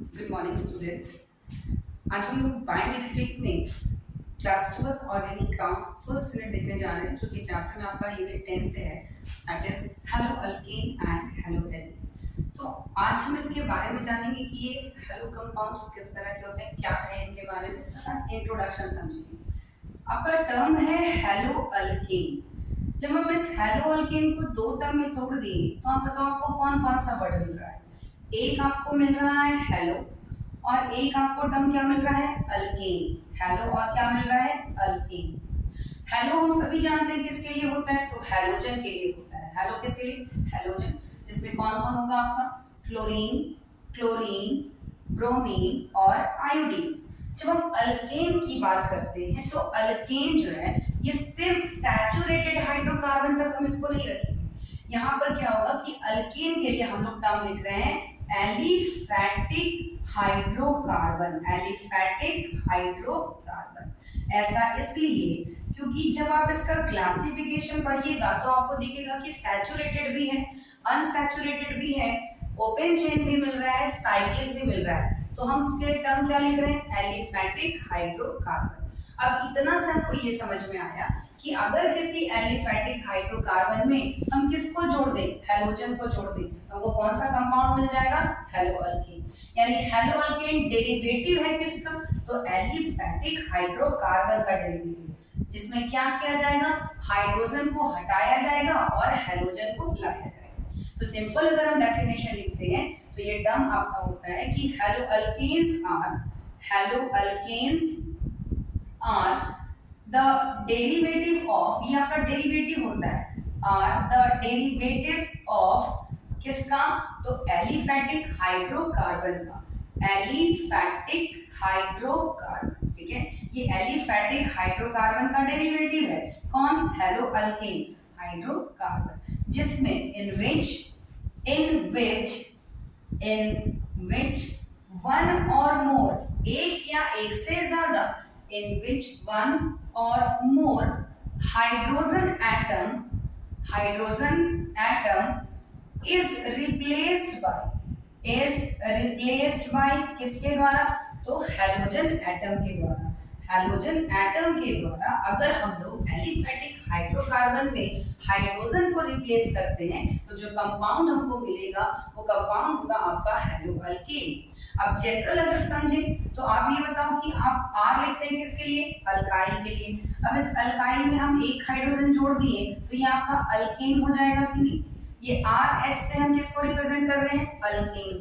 Good morning students. आज हम लोग बायोमेट्रिक में क्लास 12 ऑर्गेनिक का फर्स्ट यूनिट देखने जा रहे हैं, जो कि चैप्टर में आपका यूनिट 10 से है, that is hello alkane and hello alkene. तो आज हम इसके बारे में जानेंगे कि ये हेलो कंपाउंड्स किस तरह के होते हैं, क्या है इनके बारे में, इंट्रोडक्शन समझेंगे। आपका टर्म है हेलो अल्केन। जब हम इस हेलो अल्केन को दो टर्म में तोड़ दिए तो आप बताओ आपको कौन कौन सा वर्ड मिल रहा है। एक आपको मिल रहा है हेलो और एक आपको टर्म क्या मिल रहा है, अल्केन। हेलो और क्या मिल रहा है, अल्केन। हेलो हम सभी जानते हैं किसके लिए होता है, तो हैलोजन के लिए होता है। हेलो किसके लिए, हैलोजन, जिसमें कौन कौन होगा आपका, फ्लोरीन, क्लोरीन, ब्रोमीन और आयोडीन। जब हम अल्केन की बात करते हैं तो अल्केन जो है ये सिर्फ सैचुरेटेड हाइड्रोकार्बन तक हम इसको नहीं रखेंगे। यहाँ पर क्या होगा कि अल्केन के लिए हम लोग टर्म लिख रहे हैं एलिफैटिक हाइड्रोकार्बन। एलिफैटिक हाइड्रोकार्बन ऐसा इसलिए क्योंकि जब आप इसका क्लासिफिकेशन पढ़िएगा तो आपको दिखेगा कि सैचुरेटेड भी है, अनसैचुरेटेड भी है, ओपन चेन भी मिल रहा है, साइक्लिक भी मिल रहा है। तो हम इसके टर्म क्या लिख रहे हैं, एलिफैटिक हाइड्रोकार्बन। अब इतना से आपको ये समझ में आया कि अगर किसी एलिफैटिक हाइड्रोकार्बन में हम किसको जोड़ दें, हैलोजन को जोड़ दें, तो हमको कौन सा कंपाउंड मिल जाएगा, हेलो अल्केन। यानी हेलो अल्केन डेरिवेटिव है किसका, तो एलिफैटिक हाइड्रोकार्बन का डेरिवेटिव, जिसमें क्या किया जाएगा, हाइड्रोजन को हटाया जाएगा और हैलोजन को लाया जाएगा। तो सिंपल अगर हम डेफिनेशन लिखते हैं तो ये टर्म आपका होता है कि haloalkanes are the derivative of, ये आपका डेरिवेटिव होता है, आर द डेरिवेटिव ऑफ किसका, तो एलिफैटिक हाइड्रोकार्बन का। एलिफैटिक हाइड्रोकार्बन, ठीक है, ये एलिफैटिक हाइड्रोकार्बन का डेरिवेटिव है। कौन, हेलो अल्केन हाइड्रोकार्बन, जिसमें इन विच वन और मोर, एक या एक से ज्यादा, in which one or more hydrogen atom is replaced by किसके द्वारा, तो हैलोजन एटम के द्वारा। हैलोजन एटम के द्वारा अगर हम लोग एलिफैटिक हाइड्रोकार्बन में हाइड्रोजन को रिप्लेस करते हैं तो जो कंपाउंड हमको मिलेगा वो कंपाउंड होगा आपका हेलो अल्केन। अब जनरल अगर समझें तो आप ये बताओ कि आप आर लिखते हैं किसके लिए, अल्काइल के लिए। अब इस अल्काइल में हम एक हाइड्रोजन जोड़ दिए तो ये आपका अल्केन हो जाएगा कि नहीं। ये आर एच से हम किसको रिप्रेजेंट कर रहे हैं, अल्केन।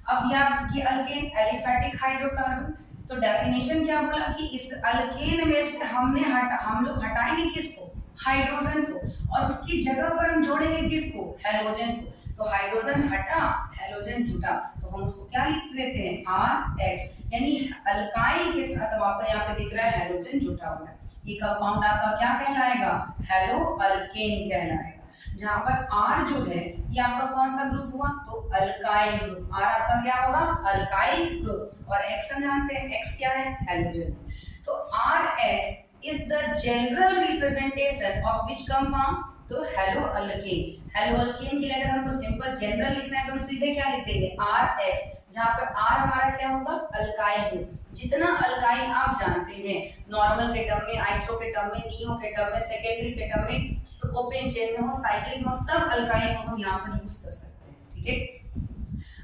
अब ये अल्केन एलिफैटिक हाइड्रोकार्बन, तो डेफिनेशन क्या बोला कि इस अल्केन में से हम लोग हटाएंगे किसको, हाइड्रोजन को, और उसकी जगह पर हम जोड़ेंगे किसको, हैलोजन को। तो हाइड्रोजन हटा, हैलोजन जुटा, तो हम उसको क्या लिख देते हैं, आर एच, यानी अल्काइल के साथ अब आपका यहाँ पे दिख रहा है हैलोजन जुटा हुआ है। ये कंपाउंड आपका क्या कहलाएगा, हेलो अल्केन कहलाएगा। जहां पर R जो है ये आपका कौन सा ग्रुप हुआ, तो अल्काइल ग्रुप। R आपका क्या होगा, अल्काइल ग्रुप, और X हम जानते हैं X क्या है, हैलोजन। तो RH is the general representation of which compound, तो हेलो अल्केन। हेलो अल्केन के लिए अगर हमको सिंपल जनरल लिखना है तो हम सीधे क्या लिख देंगे, RH, जहां पर R हमारा क्या होगा, अल्काइल ग्रुप। जितना अल्काइल आप जानते हैं नॉर्मल के टर्म में, आइसो के टर्म में, नियो के टर्म में, सेकेंडरी के टर्म में, ओपन चेन में हो, साइक्लिक में हो, सब अल्काइल को हम यहाँ पर यूज कर सकते हैं, ठीक है।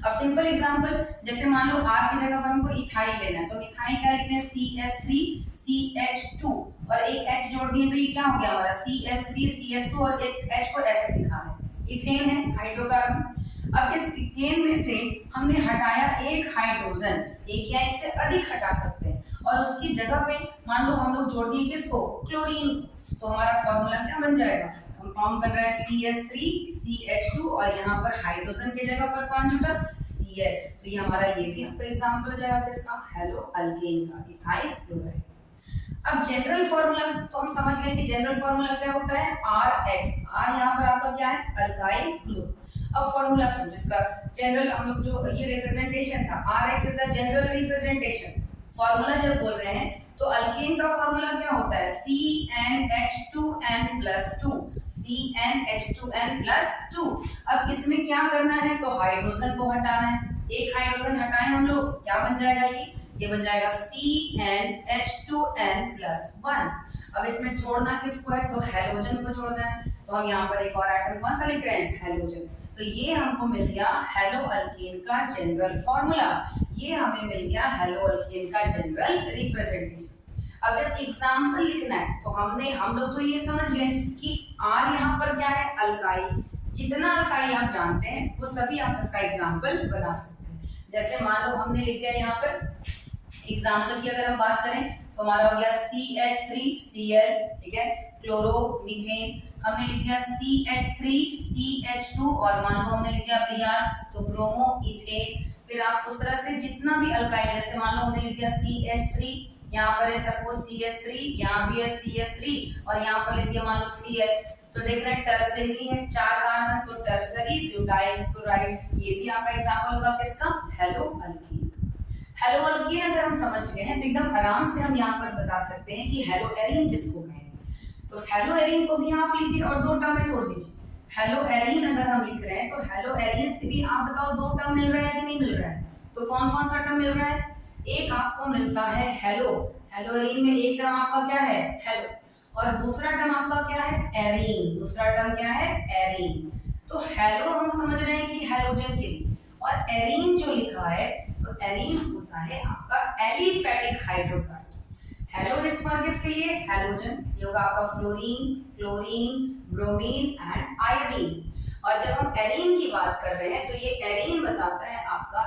अब सिंपल एग्जांपल, जैसे मान लो R की जगह पर हमको इथाइल लेना है तो इथाइल क्या लिखते हैं, CH3CH2 और एक H जोड़ दिए तो ये क्या हो गया हमारा, CH3CH2 और एक H को S लिखा है, इथेन है हाइड्रोकार्बन। अब इस इथेन में से हमने हटाया एक हाइड्रोजन, एक या एक से अधिक हटा सकते हैं, और उसकी जगह पे मान लो हम लोग जोड़ दिए किसको, क्लोरीन, तो हमारा फॉर्मूला क्या बन जाएगा, कंपाउंड बन रहा है CH3CH2 और यहाँ पर हाइड्रोजन के जगह पर कौन जुटा, Cl। तो ये हमारा ये भी आपका एग्जांपल हो जाएगा किसका, हेलो अल्केन का, इथाइल क्लोराइड। अब जनरल फार्मूला तो हम समझ गए कि जनरल फार्मूला क्या होता है, RH। R यहाँ पर आपका क्या है, अल्काइल ग्रुप। अब फार्मूला समझो इसका, जनरल हम लोग जो ये रिप्रेजेंटेशन था, RH is the general representation. Formula जब बोल रहे हैं तो अल्केन का फार्मूला क्या होता है, CnH2n+2, CnH2n+2। अब इसमें क्या करना है, तो हाइड्रोजन को हटाना है, एक हाइड्रोजन हटाएं हम लोग, क्या बन जाएगा ये बन जाएगा CnH2n+1। अब इसमें जोड़ना किसको है, तो हैलोजन को जोड़ना है, तो हम यहाँ पर एक और एटम कौन सा लिख रहे हैं, हैलोजन। तो ये हमको मिल गया हेलो अल्केन का जनरल फॉर्मूला, ये हमें मिल गया हेलो अल्केन का जनरल रिप्रेजेंटेशन। अब जब एग्जाम्पल लिखना है तो हम लोग तो ये समझ लें कि R यहाँ पर क्या है, अल्काइल। जितना अल्काइल आप जानते हैं वो सभी आप इसका एग्जाम्पल बना सकते हैं। जैसे मान लो हमने लिख दिया यहाँ पर एग्जाम्पल की अगर हम बात करें तो हमारा हो गया CH3Cl, ठीक है, क्लोरो मीथेन, हमने लिख दिया CH3CH2 और मान लो हमने लिख दिया Br, तो ब्रोमो इथेन। फिर आप उस तरह से जितना भी अल्काइल, जैसे मान लो हमने लिख दिया CH3, यहाँ पर है सपोज CH3, यहाँ भी है CH3 और यहाँ पर लिख दिया मान लो Cl, तो देख रहे हैं टर्सरी है 4 कार्बन, तो टर्सरी ब्यूटाइल क्लोराइड, ये भी आपका एग्जांपल होगा किसका, हेलो अल्कीन। हेलो अल्कीन अगर हम समझ गए हैं तो एकदम आराम से हम यहाँ पर बता सकते हैं कि हेलो एरीन किसको कहेंगे। तो हेलो एरीन को भी आप लीजिए और 2 टर्म में तोड़ दीजिए। हेलो एरीन अगर हम लिख रहे हैं तो हेलो एरीन से भी आप बताओ 2 टर्म मिल रहा है कि नहीं मिल रहा है, तो कौन कौन सा टर्म मिल रहा है, एक आपको मिलता है हेलो, हेलो एरीन में एक टर्म आपका क्या है, हेलो, और दूसरा टर्म आपका क्या है, एरीन, दूसरा टर्म क्या है, एरीन। तो हेलो हम समझ रहे हैं कि हेलोजन के लिए, और एरीन जो लिखा है तो एरीन होता है आपका एलिफैटिक हाइड्रोकार्बन। हेलो इस फॉर किसके लिए, हेलोजन, ये होगा आपका fluorine, chlorine, bromine and iodine. और जब हम एरीन की बात कर रहे हैं तो ये एरीन बताता है आपका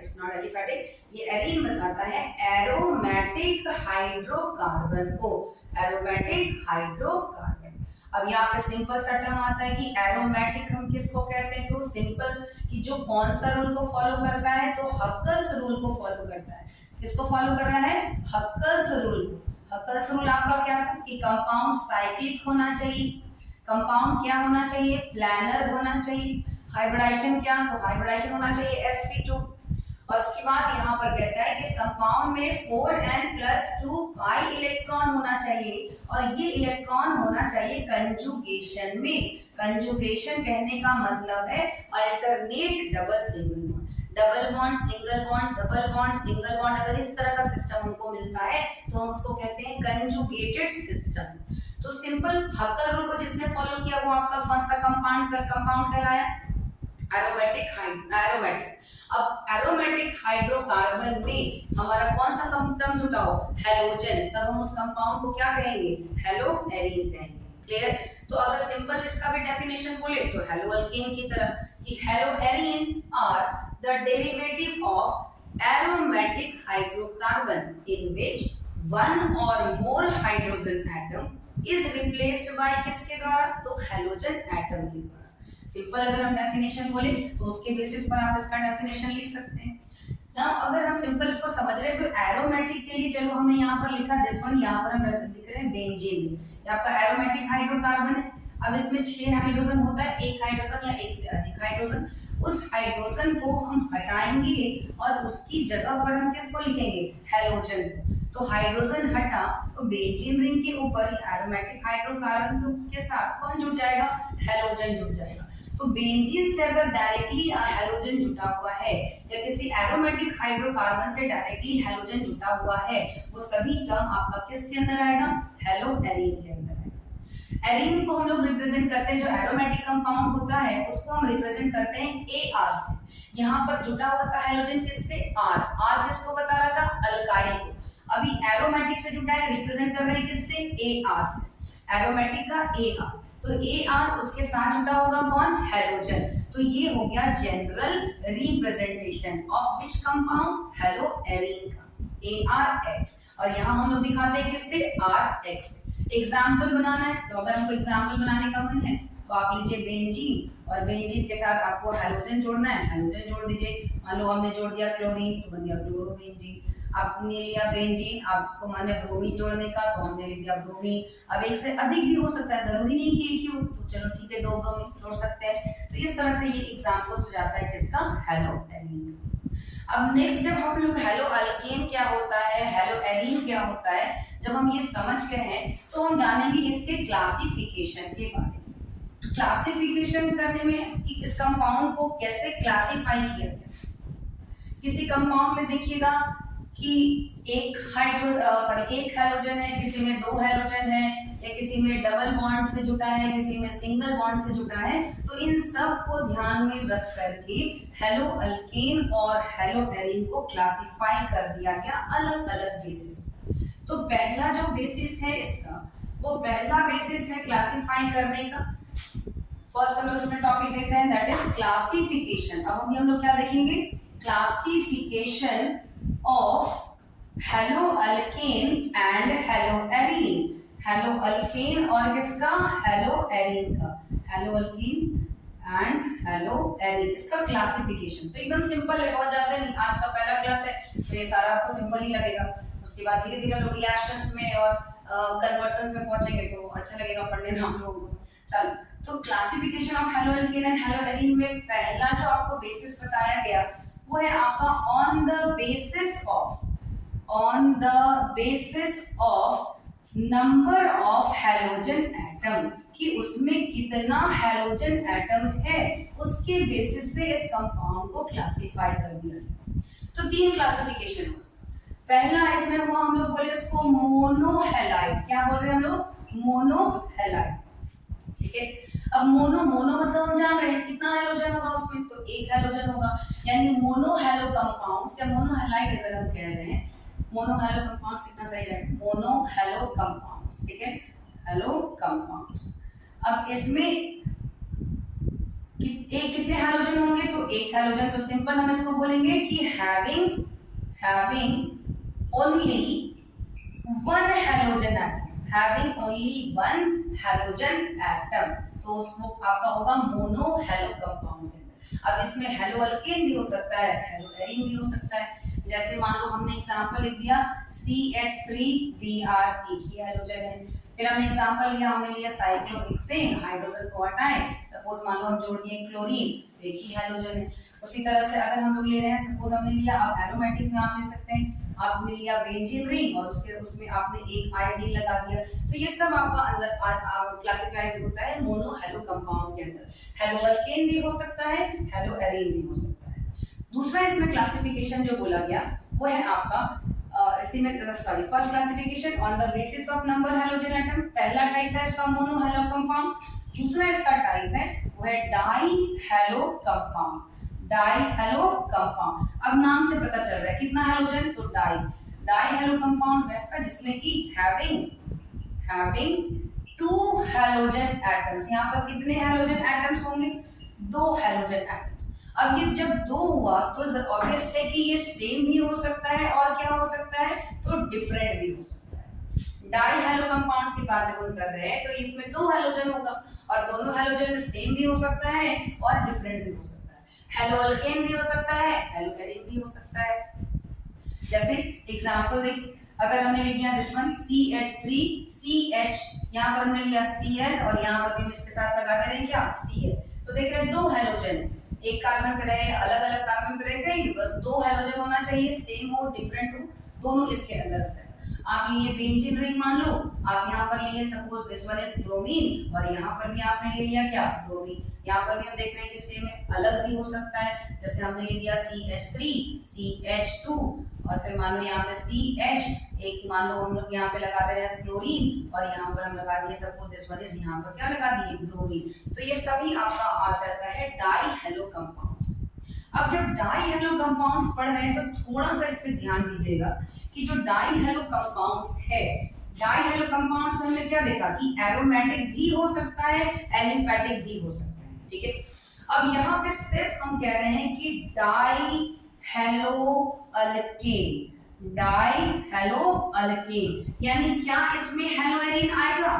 इट्स नॉट एलिफैटिक, ये एरीन बताता है एरोमेटिक हाइड्रोकार्बन को, एरोमेटिक हाइड्रोकार्बन। अब यहाँ पे सिंपल सा टर्म आता है कि एरोमेटिक हम किसको कहते हैं, तो सिंपल कि जो कौन सा रूल को फॉलो करता है, तो हक्कर्स रूल को फॉलो करता है। किसको फॉलो कर रहा है, हक्कर्स रूल। हक्कर्स रूल आपका क्या था कि कंपाउंड साइक्लिक होना चाहिए, कंपाउंड क्या होना चाहिए, प्लानर होना चाहिए, हाइब्रिडाइजेशन क्या, तो हाइब्रिडाइजेशन होना चाहिए sp2, और उसके बाद यहाँ पर कहता है कि इस कंपाउंड में 4n+2 पाई इलेक्ट्रॉन होना चाहिए, और ये इलेक्ट्रॉन होना चाहिए कंजुगेशन में। कंजुगेशन कहने का मतलब है alternate double single bond, double bond single bond, double bond single bond, अगर इस तरह का सिस्टम हमको मिलता है तो हम उसको कहते हैं कंजुगेटेड सिस्टम। तो सिंपल हक्कर रूल को जिसने फॉलो किया वो आपका कौन सा कंपाउंड कहलाया, एरोमेटिक। अब एरोमेटिक हाइड्रोकार्बन में हमारा कौन सा टर्म जुटा हो, हेलोजन, तब हम उस कंपाउंड को क्या कहेंगे, हेलो एरीन कहेंगे। क्लियर। तो अगर सिंपल इसका भी डेफिनेशन बोले तो हेलो अल्केन की तरह कि haloarenes are the derivative of aromatic hydrocarbon in which one or more hydrogen atom is replaced by किसके द्वारा, तो हेलोजन एटम के द्वारा। सिंपल अगर हम डेफिनेशन बोले तो उसके बेसिस पर आप इसका डेफिनेशन लिख सकते हैं। नाउ अगर हम सिंपल इसको समझ रहे हैं तो एरोमेटिक के लिए चलो हमने यहाँ पर लिखा दिस वन, यहाँ पर हम लिख रहे हैं बेंजीन, ये आपका एरोमेटिक हाइड्रोकार्बन है। अब इसमें 6 हाइड्रोजन होता है, एक हाइड्रोजन या एक से अधिक हाइड्रोजन, उस हाइड्रोजन को हम हटाएंगे और उसकी जगह पर हम किसको लिखेंगे, हेलोजन। तो हाइड्रोजन हटा तो बेंजीन रिंग के ऊपर एरोमेटिक हाइड्रोकार्बन के साथ कौन जुड़ जाएगा, हेलोजन जुड़ जाएगा। तो बेंजीन से अगर डायरेक्टली हेलोजन जुटा हुआ है या किसी एरोमेटिक हाइड्रोकार्बन से डायरेक्टली हेलोजन जुटा हुआ है, वो सभी टर्म आपका किसके अंदर आएगा, हेलो एरीन के अंदर आएगा। एरीन को हम लोग रिप्रेजेंट करते हैं, जो एरोमेटिक कंपाउंड होता है उसको हम रिप्रेजेंट करते हैं AR से। यहाँ पर जुटा हुआ था हेलोजन किससे, R किसको बता रहा था, अल्काइल को। अभी एरोमेटिक से जुटा है, रिप्रेजेंट कर रहे हैं किससे, AR से, एरोमेटिक का AR। तो AR उसके साथ जुटा होगा कौन, हेलोजन। तो ये हो गया general representation of which compound, hello arene का, ARX। और यहाँ हम लोग दिखाते हैं किससे, RX। एग्जाम्पल बनाना है तो अगर हमको एग्जाम्पल बनाने का मन है तो आप लीजिए बेंजीन, और बेंजीन के साथ आपको हेलोजन जोड़ना है, हेलोजन जोड़ दीजिए। मान लो हमने जोड़ दिया क्लोरीन तो बन गया क्लोरोबेंजीन। आपने लिया बेंजीन, आपको माने ब्रोमीन जोड़ने का तो हमने लिख दिया ब्रोमीन। अब एक से अधिक भी हो सकता है, जरूरी नहीं कि एक ही हो, तो चलो ठीक है 2 ब्रोमीन जोड़ सकते हैं। तो इस तरह से ये एग्जांपल्स हो जाता है किसका, हेलो एरीन। अब नेक्स्ट जब हम लोग हेलो अल्केन क्या होता है, हेलो एरीन क्या होता है, जब हम ये समझ गए हैं तो हम जानेंगे इसके क्लासिफिकेशन के बारे में। क्लासिफिकेशन करने में इस कंपाउंड को कैसे क्लासिफाई किया जाए। किसी कंपाउंड में देखिएगा कि एक हैलोजन है, किसी में 2 हैलोजन है, या किसी में डबल बॉन्ड से जुटा है, किसी में सिंगल बॉन्ड से जुटा है। तो इन सब को ध्यान में रख करके हेलो अल्केन और हेलो एरीन को क्लासिफाई कर दिया गया अलग अलग बेसिस। तो पहला जो बेसिस है इसका, वो पहला बेसिस है क्लासिफाई करने का। फर्स्ट हम लोग इसमें टॉपिक देख रहे हैं, दैट इज क्लासिफिकेशन। अब हम लोग क्या देखेंगे, classification of hello alkane and hello arene. Hello alkane और किसका, हेलो एरीन का, hello alkane and hello arene, इसका क्लासिफिकेशन। तो एकदम सिंपल है, बहुत ज्यादा नहीं, आज का पहला क्लास है तो ये सारा आपको सिंपल ही लगेगा। उसके बाद धीरे धीरे हम लोग रिएक्शंस में और कन्वर्जन्स में पहुंचेंगे तो अच्छा लगेगा पढ़ने में हम लोगों को। चलो, तो classification of hello alkane and hello arene में पहला जो आपको बेसिस बताया गया वो है आपका on the basis of number of halogen atom, कि उसमें कितना हैलोजन एटम है, उसके बेसिस से इस कंपाउंड को क्लासिफाई कर दिया गया। तो 3 क्लासिफिकेशन हुआ इसका। पहला इसमें हुआ, हम लोग बोले उसको मोनोहैलाइड। क्या बोल रहे हैं हम लोग, मोनोहैलाइड। ठीक है, अब मोनो मतलब हम जान रहे हैं कितना हैलोजन होगा उसमें, तो एक हैलोजन होगा, यानी मोनोहैलो कंपाउंड्स या मोनोहैलाइड अगर हम कह रहे हैं, मोनोहैलो कंपाउंड्स कितना सही रहेगा, मोनोहैलो कंपाउंड्स। ठीक है, हैलो कंपाउंड्स। अब इसमें कितने हैलोजन होंगे, तो एक हैलोजन। तो सिंपल हम इसको बोलेंगे कि having only one halogen atom, having only one halogen atom, तो उसको आपका होगा मोनोहैलो कंपाउंड के अंदर। अब इसमें हेलो अल्केन भी हो सकता है, हेलो एरीन भी हो सकता है। जैसे मान लो हमने एग्जांपल लिख दिया CH3Br, एक ही हैलोजन है। फिर हमने एग्जांपल लिया, हमने लिया साइक्लोहेक्सेन, हाइड्रोजन को हटाएं, सपोज मान लो हम जोड़ दिए क्लोरीन, एक ही हैलोजन है। उसी तरह से अगर हम लोग ले रहे हैं, सपोज हमने लिया, अब एरोमेटिक में आप ले सकते हैं, आपने लिया बेंजीन रिंग और उसमें आपने एक आयोडीन लगा दिया, तो ये सब आपका अंदर क्लासिफाई होता है मोनोहैलो कंपाउंड के अंदर। हेलो अल्केन भी हो सकता है, हेलो एरीन भी हो सकता है। दूसरा इसमें क्लासिफिकेशन जो बोला गया वो है आपका इसी में first classification on the basis of number halogen atom, पहला टाइप है इसका मोनोहैलो कंपाउंड्स। दूसरा इसका टाइप है वो है डाईहैलो कंपाउंड, डाईहैलो कंपाउंड। अब नाम से पता चल रहा है कितना हैलोजन, तो डाईहैलो कंपाउंड वैसा जिसमें कि हैविंग 2 हैलोजन एटम्स। यहाँ पर कितने हैलोजन एटम्स होंगे, 2 हैलोजन एटम्स। अब ये जब 2 हुआ तो ऑब्वियस है कि ये सेम भी हो सकता है और क्या हो सकता है, तो डिफरेंट भी हो सकता है। डाईहैलो कंपाउंड्स की बात जब हम कर रहे हैं तो इसमें 2 हैलोजन होगा और दोनों हैलोजन सेम भी हो सकता है और डिफरेंट भी हो सकता है। हेलो अल्केन भी हो सकता है, हेलो एरीन भी हो सकता है। जैसे एग्जांपल देखिए, अगर हमने लिख दिया दिस वन CH3CH, यहाँ पर हमने लिया Cl और यहाँ पर भी हम इसके साथ लगा दे रहे हैं क्या, Cl। तो देख रहे हैं 2 हैलोजन है, एक कार्बन पे रहे, अलग अलग कार्बन पे रहे, कहीं बस 2 हैलोजन होना चाहिए, सेम हो डिफरेंट हो, दोनों इसके अंदर रहता है। आप लिए बेंजीन रिंग मान लो, आप यहाँ पर लिए suppose this one is bromine और यहाँ पर भी आपने ले लिया क्या, ब्रोमीन। यहाँ पर भी हम देख रहे हैं कि सेम है, अलग भी हो सकता है, जैसे हमने ले लिया CH3 CH2 और फिर मान लो यहाँ पे CH, एक मान लो हम लोग यहाँ पे लगा दे रहे हैं क्लोरीन और यहाँ पर हम लगा दिए सपोज दिस वन इज, यहाँ पर क्या लगा दिए, ब्रोमीन। तो ये सभी आपका आ जाता है डाईहैलो कंपाउंड्स। अब जब डाईहैलो कंपाउंड्स पढ़ रहे हैं तो थोड़ा सा इस पे ध्यान दीजिएगा कि जो डाईहैलो कंपाउंड्स है, डाईहैलो कंपाउंड्स में हमने क्या देखा कि एरोमेटिक भी हो सकता है, एलिफेटिक भी हो सकता है। ठीक है, अब यहाँ पे सिर्फ हम कह रहे हैं कि डाईहैलो अल्केन, डाईहैलो अल्केन, यानी क्या इसमें हेलो एरीन आएगा,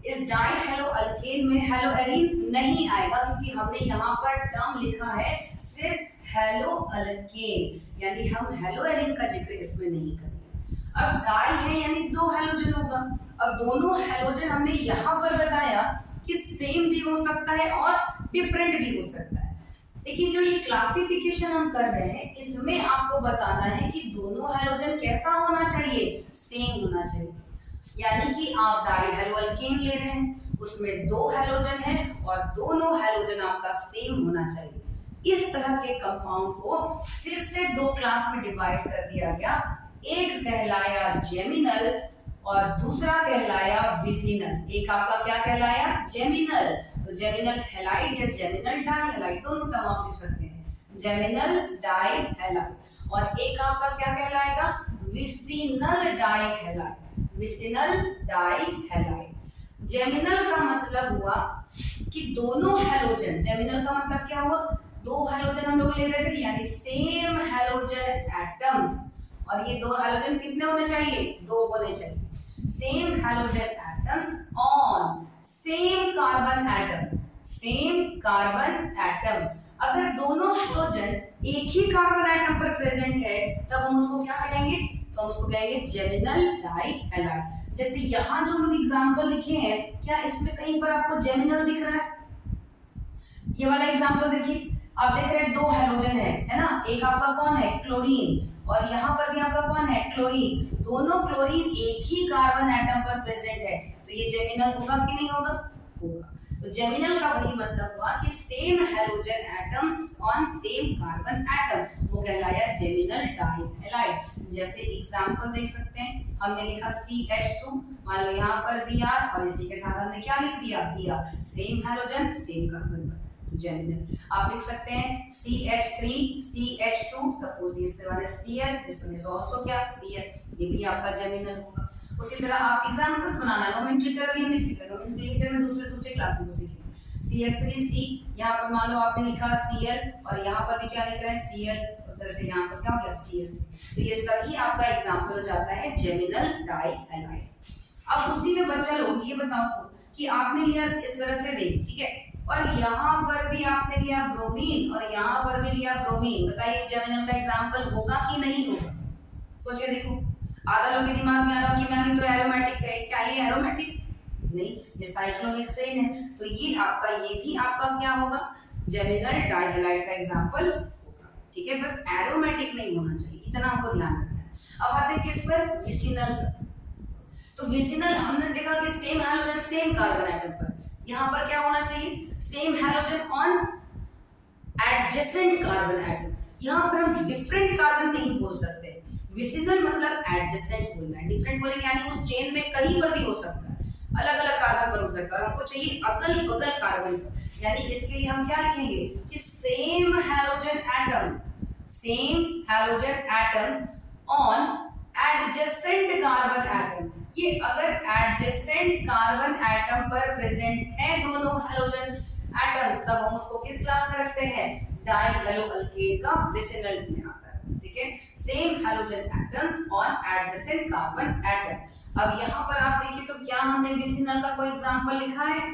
इस डाईहैलो अल्केन में हेलो एरीन नहीं आएगा, क्योंकि हमने यहाँ पर टर्म लिखा है सिर्फ हेलो अल्केन, यानी हम हेलो एरीन का जिक्र इसमें नहीं करेंगे। अब डाई है यानी 2 हैलोजन होगा, अब दोनों हैलोजन हमने यहाँ पर बताया कि सेम भी हो सकता है और डिफरेंट भी हो सकता है, लेकिन जो ये क्लासिफिकेशन हम कर रहे हैं इसमें आपको बताना है कि दोनों हैलोजन कैसा होना चाहिए, सेम होना चाहिए। यानी कि आप डाईहैलो अल्केन ले रहे हैं, उसमें 2 हैलोजन है और दोनों हैलोजन आपका सेम होना चाहिए, इस तरह के कंपाउंड को फिर से दो क्लास में डिवाइड कर दिया गया। एक कहलाया जेमिनल और दूसरा कहलाया विसिनल। एक आपका क्या कहलाया? जेमिनल। तो जेमिनल हैलाइड या जेमिनल डाइहैलाइड दोनों टर्म आप लिख सकते हैं, जेमिनल डाइहैलाइड। और एक आपका क्या कहलाएगा? Vicinal dihalide, vicinal dihalide. Geminal का मतलब हुआ कि दोनों हैलोजन, जेमिनल का मतलब क्या हुआ? दो हैलोजन हम लोग ले रहे थे, यानी सेम हैलोजन एटम्स, और ये दो हैलोजन कितने होने चाहिए? दो होने चाहिए। Same halogen atoms on same carbon atom, same carbon atom. अगर दोनों हैलोजन एक ही कार्बन एटम पर प्रेजेंट है तब हम उसको क्या कहेंगे? तो हम उसको कहेंगे जेमिनल डाइहैलाइड। जैसे यहाँ जो हम एग्जांपल लिखे हैं, क्या इसमें कहीं पर आपको जेमिनल दिख रहा है? ये वाला एग्जांपल देखिए, आप देख रहे हैं दो हैलोजन है ना? एक आपका कौन है? क्लोरीन, और यहाँ पर भी आपका कौन है? क्लोरीन। दोनों क्लोरीन एक ही कार्बन एटम पर प्रेजेंट है, तो ये जेमिनल होगा कि नहीं होगा? होगा। तो जेमिनल का वही मतलब हुआ कि same halogen atoms on same carbon atom, वो कहलाया जेमिनल डाइहैलाइड। जैसे एग्जांपल देख सकते हैं, हमने लिखा CH2, मान लो यहाँ पर Br, और इसी के साथ हमने क्या लिख दिया? Br, same halogen same carbon पर, तो जेमिनल। आप लिख सकते हैं CH3 CH2, suppose this one is Cl, this one is also क्या? Cl, ये भी आपका जेमिनल होगा। उसी तरह आप एग्जांपल्स बनाना, नोमेनक्लेचर भी हम नहीं सीख रहे, नोमेनक्लेचर में दूसरे क्लास में सीखेंगे। CH3C, यहाँ पर मान लो आपने लिखा Cl, और यहाँ पर भी क्या लिख रहे हैं? Cl, उस तरह से यहाँ पर क्या हो गया? CH3। तो ये सभी आपका एग्जांपल हो जाता है जेमिनल डाइहैलाइड। अब उसी में बच्चा लोग ये बताओ तो कि आपने लिया इस तरह से रिंग, ठीक है, और यहाँ पर भी आपने लिया ब्रोमीन और यहाँ पर भी लिया ब्रोमीन। बताइए जेमिनल का एग्जांपल होगा कि नहीं होगा? सोचिए, देखो आधा लोग के दिमाग में आ रहा है कि मैम ये तो एरोमेटिक है। क्या ये एरोमेटिक? नहीं, ये साइक्लोहेक्सेन है। तो ये आपका, ये भी आपका क्या होगा? जेमिनल डाइहैलाइड का एग्जांपल होगा। ठीक है, बस एरोमेटिक नहीं होना चाहिए, इतना हमको ध्यान रखना है। अब आते हैं किस पर? विसिनल। तो विसिनल हमने देखा कि same halogen same carbon atom पर, यहाँ पर क्या होना चाहिए? Same halogen on adjacent carbon atom. यहाँ पर हम डिफरेंट कार्बन नहीं बोल सकते, विसिनल मतलब एडजेसेंट बोलना है। डिफरेंट बोलेंगे यानी उस चेन में कहीं पर भी हो सकता है, अलग अलग कार्बन पर हो सकता है, और हमको चाहिए अगल बगल कार्बन पर। यानी इसके लिए हम क्या लिखेंगे कि same halogen atom, same halogen atoms on adjacent carbon atom. ये अगर एडजेसेंट कार्बन एटम पर प्रेजेंट है दोनों हैलोजन एटम, तब हम उसको किस क्लास में रखते हैं? डाइहैलो अल्केन का विसिनल में आता है। ठीक है, same halogen atoms on adjacent carbon atom. अब यहाँ पर आप देखिए तो क्या हमने विसिनल का कोई एग्जांपल लिखा है?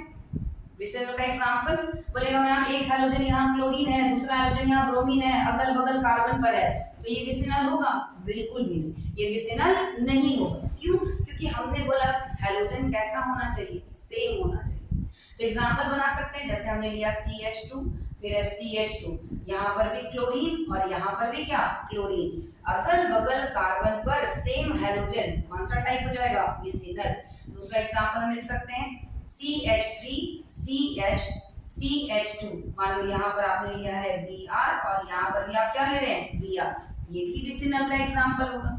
विसिनल का एग्जांपल बोलेगा मैम एक हैलोजन यहाँ क्लोरीन है, दूसरा हैलोजन यहाँ ब्रोमीन है, अगल बगल कार्बन पर है, तो ये विसिनल होगा? बिल्कुल भी नहीं, ये विसिनल नहीं होगा। क्यों? क्योंकि हमने बोला हैलोजन कैसा होना चाहिए? सेम होना चाहिए। तो एग्जांपल बना सकते हैं, जैसे हमने लिया CH2, फिर है CH2, यहाँ पर भी क्लोरीन और यहाँ पर भी क्या? क्लोरीन। अगल बगल कार्बन पर सेम हैलोजन, कौन सा टाइप हो जाएगा? विसिनल। दूसरा एग्जांपल हम लिख सकते हैं CH3 CH CH2, मान लो यहाँ पर आपने लिया है Br और यहाँ पर भी आप क्या ले रहे हैं? Br, ये भी विसिनल का एग्जांपल होगा।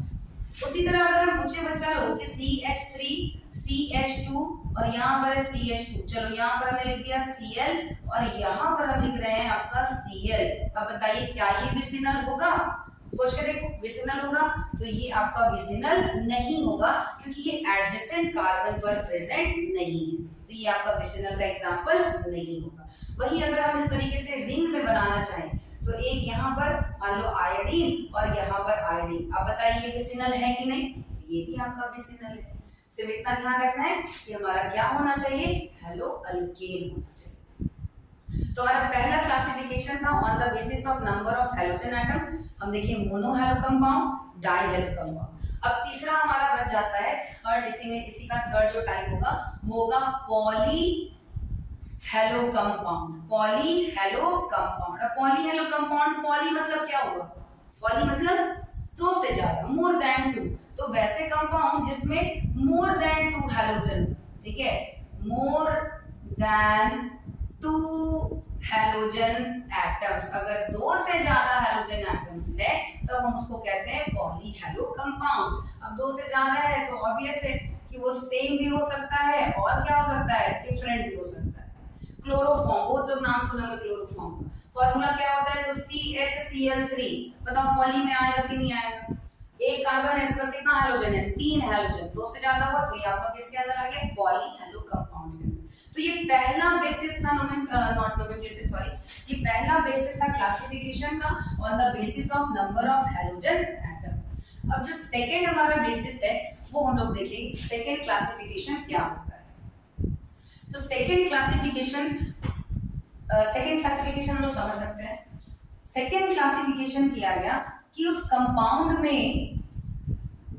उसी तरह अगर हम पूछे बच्चा लोग कि CH3 CH2 और यहाँ पर है CH2, चलो यहाँ पर हमने लिख दिया Cl और यहाँ पर हम लिख रहे हैं आपका Cl। अब बताइए क्या ये विसिनल होगा? सोच के देखो, विसिनल होगा? तो ये आपका विसिनल नहीं होगा, क्योंकि ये एडजेसेंट कार्बन पर प्रेजेंट नहीं है, तो ये आपका विसिनल का एग्जांपल नहीं होगा। वही अगर हम इस तरीके से रिंग में बनाना चाहें, तो एक यहाँ पर मान लो आयोडीन और यहाँ पर आयोडीन, अब बताइए ये विसिनल है कि नहीं? ये भी आपका विसिनल है। सिर्फ इतना ध्यान रखना है कि हमारा क्या होना चाहिए? हैलो अल्केन होना चाहिए। तो हमारा पहला क्लासिफिकेशन था on the basis of number of halogen atom. हम देखिए mono halo compound, di halo compound. अब तीसरा हमारा बच जाता है थर्ड, इसी का थर्ड जो टाइप होगा वो होगा poly hello compound. Poly hello compound. अब पॉली हैलो कंपाउंड, पॉली मतलब क्या हुआ? पॉली मतलब दो से ज्यादा, मोर देन टू। तो वैसे कंपाउंड जिसमें मोर देन टू हैलोजन, ठीक है, more than two halogen atoms. अगर दो से ज्यादा हैलोजन एटम्स है तो हम उसको कहते हैं पॉली हैलो कंपाउंड्स। अब दो से ज्यादा है तो ऑब्वियस है कि वो सेम भी हो सकता है और क्या हो सकता है, डिफरेंट भी हो सकता है। क्लोरोफॉर्म, बहुत लोग नाम सुने होंगे क्लोरोफॉर्म का। फॉर्मूला क्या होता है, तो CHCl3। बताओ पॉली में आएगा कि नहीं आएगा। एक कार्बन है, इस पर कितना हैलोजन है, 3 हैलोजन। दो से ज्यादा हुआ तो ये आपका किसके अंदर आ गया, पॉली हैलो कंपाउंड्स के अंदर। तो ये पहला बेसिस था नॉट नोमेनक्लेचर, सॉरी, ये पहला बेसिस था क्लासिफिकेशन का on the basis of number of halogen atom. अब जो सेकंड हमारा बेसिस है वो हम लोग देखेंगे सेकंड क्लासिफिकेशन क्या होता है। तो सेकंड क्लासिफिकेशन हम लोग समझ सकते हैं। सेकंड क्लासिफिकेशन किया गया कि उस कंपाउंड में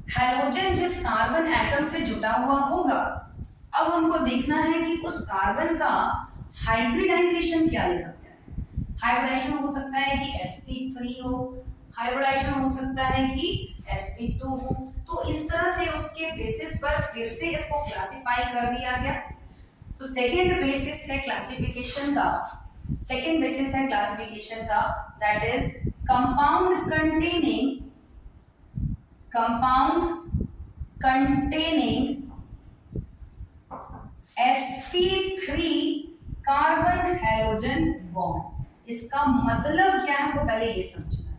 हैलोजन जिस कार्बन एटम से जुटा हुआ होगा, अब हमको देखना है कि उस कार्बन का हाइब्रिडाइजेशन क्या लिखा गया है। हाइब्रिडाइजेशन हो सकता है कि sp3 हो, हाइब्रिडाइजेशन हो सकता है कि sp2 हो। तो इस तरह से उसके बेसिस पर फिर से इसको क्लासिफाई कर दिया गया। तो सेकंड बेसिस है क्लासिफिकेशन का, that is compound containing sp3 carbon halogen bond. इसका मतलब क्या है, हमको पहले ये समझना है।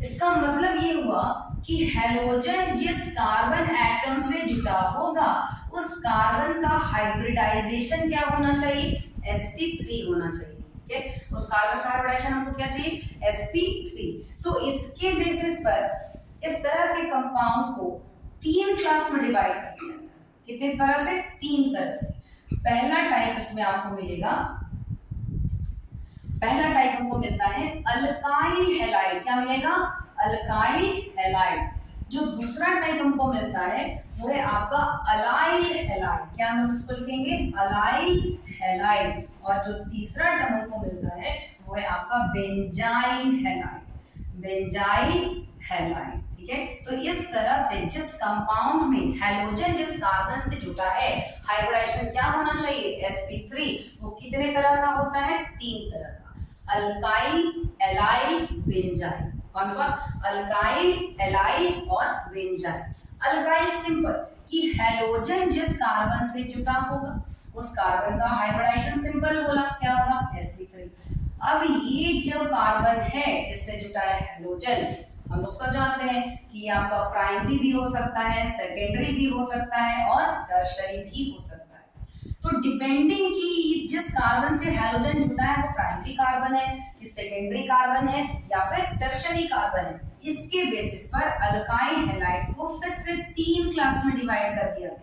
इसका मतलब ये हुआ कि हैलोजन जिस कार्बन एटम से जुटा होगा उस कार्बन का हाइब्रिडाइजेशन क्या होना चाहिए, sp3 होना चाहिए। ठीक है, उस कार्बन का हाइब्रिडाइजेशन हमको क्या चाहिए, sp3। तो इसके बेसिस पर इस तरह के कंपाउंड को 3 क्लास में डिवाइड कर दिया गया। कितने तरह से, 3 तरह से। पहला टाइप इसमें आपको मिलेगा, पहला टाइप हमको मिलता है अल्काइल हैलाइड। क्या मिलेगा, अल्काइल हैलाइड। जो दूसरा टाइप हमको मिलता है वो है आपका अलाइल हैलाइड। क्या हम इसको लिखेंगे, अलाइल हैलाइड। और जो तीसरा टर्म हमको मिलता है वो है आपका बेंजाइल हैलाइड, बेंजाइल हैलाइड। ठीक है, तो इस तरह से जिस कंपाउंड में हैलोजन जिस कार्बन से जुटा है हाइब्रिडाइजेशन क्या होना चाहिए, sp3। वो कितने तरह का होता है, 3 तरह का, अल्काइल, एलाइल, बेंजाइल। कौन कौन, अल्काइल, एलाइल और बेंजाइल। अल्काइल सिंपल कि हैलोजन जिस कार्बन से जुटा होगा उस कार्बन का हाइब्रिडाइजेशन सिंपल बोला क्या होगा, sp3। अब ये जो कार्बन है जिससे जुटा है हैलोजन, हम लोग सब जानते हैं कि ये आपका प्राइमरी भी हो सकता है, सेकेंडरी भी हो सकता है और टर्शरी भी हो सकता है। तो डिपेंडिंग कि जिस कार्बन से हैलोजन जुटा है वो प्राइमरी कार्बन है, कि सेकेंडरी कार्बन है या फिर टर्शरी कार्बन है, इसके बेसिस पर अल्काइल हैलाइड को फिर से 3 क्लास में डिवाइड कर दिया गया।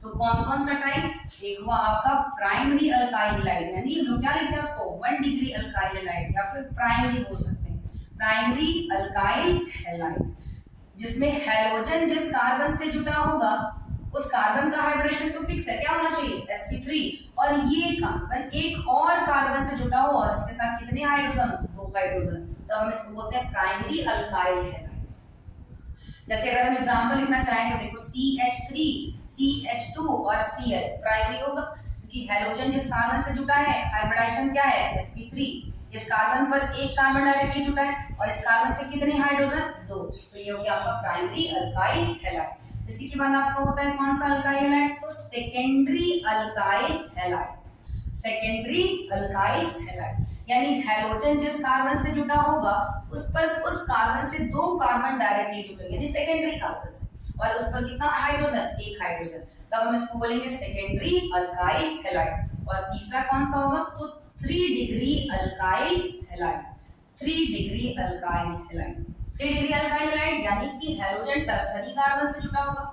तो कौन कौन सा टाइप, एक हुआ आपका प्राइमरी अल्काइल हैलाइड, यानी हम लोग क्या लिखते हैं उसको 1 डिग्री अल्काइल हैलाइड या फिर प्राइमरी बोल सकते हैं, प्राइमरी अल्काइल हैलाइड, जिसमें हैलोजन जिस कार्बन से जुटा होगा उस कार्बन का हाइब्रिडेशन तो फिक्स है, क्या होना चाहिए, sp3। और ये कार्बन एक और कार्बन से जुटा हो और इसके साथ कितने हाइड्रोजन, 2 हाइड्रोजन, तो हम इसको बोलते हैं प्राइमरी अल्काइल हैलाइड। जैसे अगर हम एग्जांपल लिखना चाहें तो देखो CH3, CH2 और Cl प्राइमरी होगा क्योंकि हैलोजन जिस कार्बन से जुटा है हाइब्रिडाइजेशन क्या है, sp3। इस कार्बन पर एक कार्बन डायरेक्टली जुटा है और इस कार्बन से कितने हाइड्रोजन, 2। तो ये हो गया आपका प्राइमरी अल्काइल हैलाइड। इसी के बाद आपका होता है कौन सा अल्काइल हैलाइड, तो secondary alkyl halide, secondary alkyl halide. यानी हैलोजन जिस कार्बन से जुटा होगा उस पर उस कार्बन से 2 कार्बन डायरेक्टली जुड़ेंगे यानी सेकेंडरी कार्बन से, और उस पर कितना हाइड्रोजन, 1 हाइड्रोजन, तब हम इसको बोलेंगे सेकेंडरी अल्काइल हैलाइड। और तीसरा कौन सा होगा, तो 3 degree alkyl halide, 3 degree alkyl halide. 3 degree alkyl halide यानी कि हैलोजन टर्सरी कार्बन से जुटा होगा।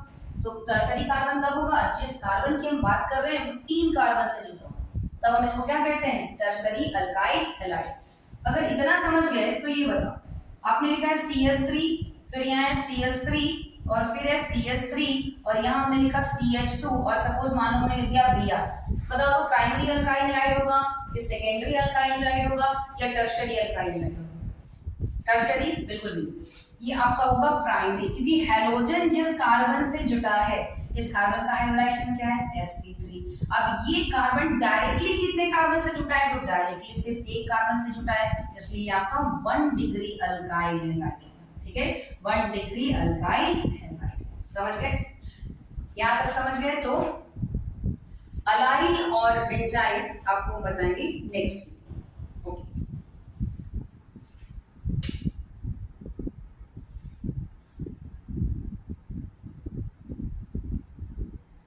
तो टर्सरी कार्बन कब होगा, जिस कार्बन की हम बात कर रहे हैं वो 3 कार्बन से जुटा होगा, तब हम इसको क्या कहते हैं, टर्सरी अल्काइल हैलाइड। अगर इतना समझ गए तो ये बताओ, आपने लिखा है CH3, फिर यहाँ है CH3 और फिर है CH3 और यहाँ हमने लिखा CH2 और सपोज मानो हमने लिख दिया Br। बताओ तो प्राइमरी अल्काइल हैलाइड होगा, ये सेकेंडरी अल्काइल हैलाइड होगा या टर्शरी अल्काइल हैलाइड होगा, टर्शरी बिल्कुल भी, ये आपका होगा प्राइमरी, क्योंकि हैलोजन जिस कार्बन से जुटा है इस कार्बन का हाइब्रिडाइजेशन क्या है, sp3। डिग्री। अब ये कार्बन डायरेक्टली कितने कार्बन से जुटा है, तो डायरेक्टली सिर्फ एक कार्बन से जुटा है, इसलिए आपका 1 डिग्री अल्काइल हैलाइड। ठीक है, 1 डिग्री अल्काइल हैलाइड। समझ गए, यहां तक समझ गए। तो अलाइल और बेंजाइल आपको बताएंगे नेक्स्ट।